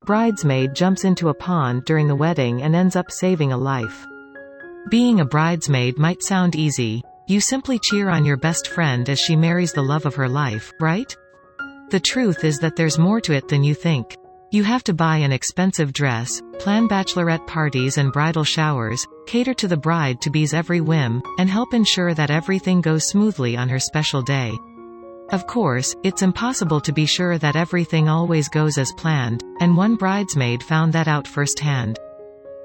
Bridesmaid jumps into a pond during the wedding and ends up saving a life. Being a bridesmaid might sound easy. You simply cheer on your best friend as she marries the love of her life, right? The truth is that there's more to it than you think. You have to buy an expensive dress, plan bachelorette parties and bridal showers, cater to the bride-to-be's every whim, and help ensure that everything goes smoothly on her special day. Of course, it's impossible to be sure that everything always goes as planned, and one bridesmaid found that out firsthand.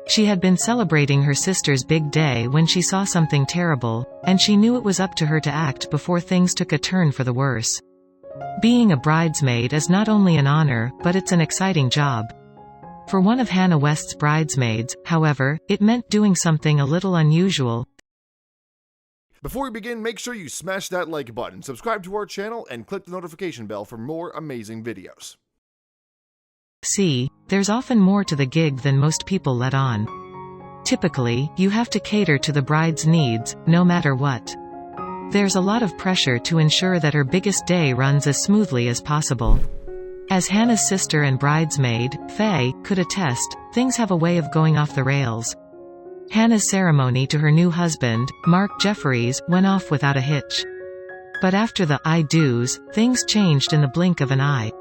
She had been celebrating her sister's big day when she saw something terrible, and she knew it was up to her to act before things took a turn for the worse. Being a bridesmaid is not only an honor, but it's an exciting job. For one of Hannah West's bridesmaids, however, it meant doing something a little unusual. Before we begin, make sure you smash that like button, subscribe to our channel, and click the notification bell for more amazing videos. See, there's often more to the gig than most people let on. Typically, you have to cater to the bride's needs, no matter what. There's a lot of pressure to ensure that her biggest day runs as smoothly as possible. As Hannah's sister and bridesmaid, Faye, could attest, things have a way of going off the rails. Hannah's ceremony to her new husband, Mark Jefferies, went off without a hitch. But after the I do's, things changed in the blink of an eye.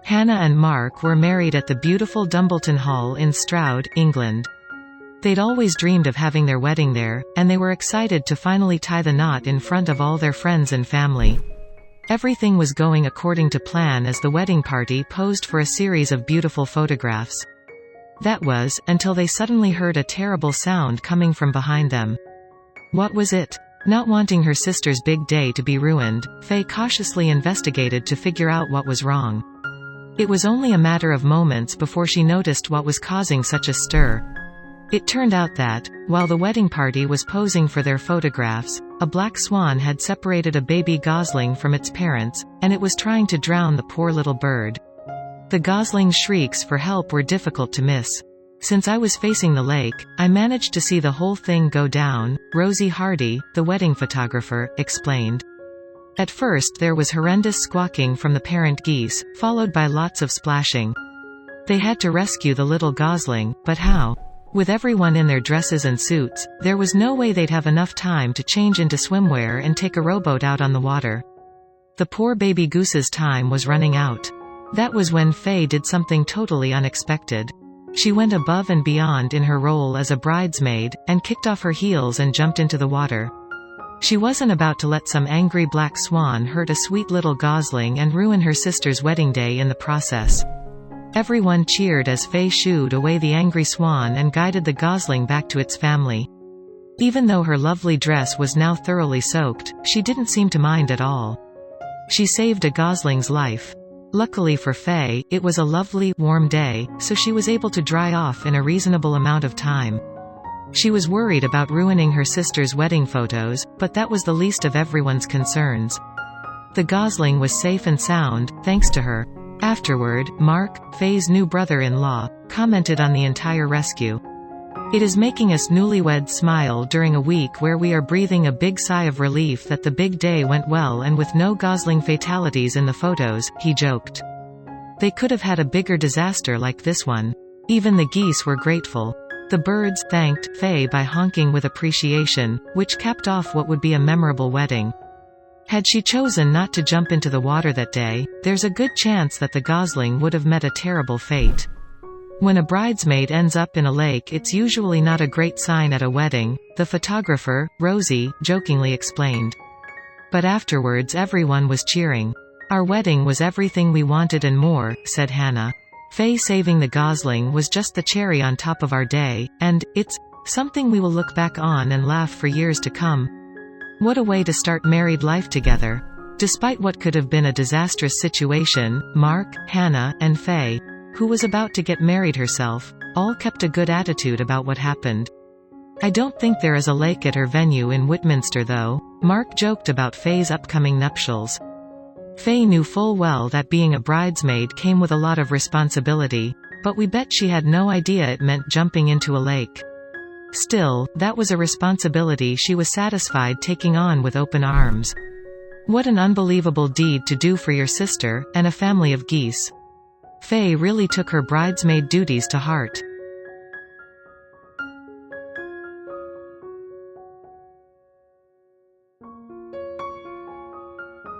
Hannah and Mark were married at the beautiful Dumbleton Hall in Stroud, England. They'd always dreamed of having their wedding there, and they were excited to finally tie the knot in front of all their friends and family. Everything was going according to plan as the wedding party posed for a series of beautiful photographs. That was, until they suddenly heard a terrible sound coming from behind them. What was it? Not wanting her sister's big day to be ruined, Faye cautiously investigated to figure out what was wrong. It was only a matter of moments before she noticed what was causing such a stir. It turned out that, while the wedding party was posing for their photographs, a black swan had separated a baby gosling from its parents, and it was trying to drown the poor little bird. The gosling's shrieks for help were difficult to miss. Since I was facing the lake, I managed to see the whole thing go down, Rosie Hardy, the wedding photographer, explained. At first there was horrendous squawking from the parent geese, followed by lots of splashing. They had to rescue the little gosling, but how? With everyone in their dresses and suits, there was no way they'd have enough time to change into swimwear and take a rowboat out on the water. The poor baby goose's time was running out. That was when Faye did something totally unexpected. She went above and beyond in her role as a bridesmaid, and kicked off her heels and jumped into the water. She wasn't about to let some angry black swan hurt a sweet little gosling and ruin her sister's wedding day in the process. Everyone cheered as Faye shooed away the angry swan and guided the gosling back to its family. Even though her lovely dress was now thoroughly soaked, she didn't seem to mind at all. She saved a gosling's life. Luckily for Faye, it was a lovely, warm day, so she was able to dry off in a reasonable amount of time. She was worried about ruining her sister's wedding photos, but that was the least of everyone's concerns. The gosling was safe and sound, thanks to her. Afterward, Mark, Faye's new brother-in-law, commented on the entire rescue. It is making us newlyweds smile during a week where we are breathing a big sigh of relief that the big day went well and with no gosling fatalities in the photos, he joked. They could have had a bigger disaster like this one. Even the geese were grateful. The birds thanked Faye by honking with appreciation, which capped off what would be a memorable wedding. Had she chosen not to jump into the water that day, there's a good chance that the gosling would have met a terrible fate. When a bridesmaid ends up in a lake, it's usually not a great sign at a wedding, the photographer, Rosie, jokingly explained. But afterwards everyone was cheering. Our wedding was everything we wanted and more, said Hannah. Faye saving the gosling was just the cherry on top of our day, and it's something we will look back on and laugh for years to come. What a way to start married life together. Despite what could have been a disastrous situation, Mark, Hannah, and Faye, who was about to get married herself, all kept a good attitude about what happened. I don't think there is a lake at her venue in Whitminster though, Mark joked about Faye's upcoming nuptials. Faye knew full well that being a bridesmaid came with a lot of responsibility, but we bet she had no idea it meant jumping into a lake. Still, that was a responsibility she was satisfied taking on with open arms. What an unbelievable deed to do for your sister, and a family of geese. Faye really took her bridesmaid duties to heart.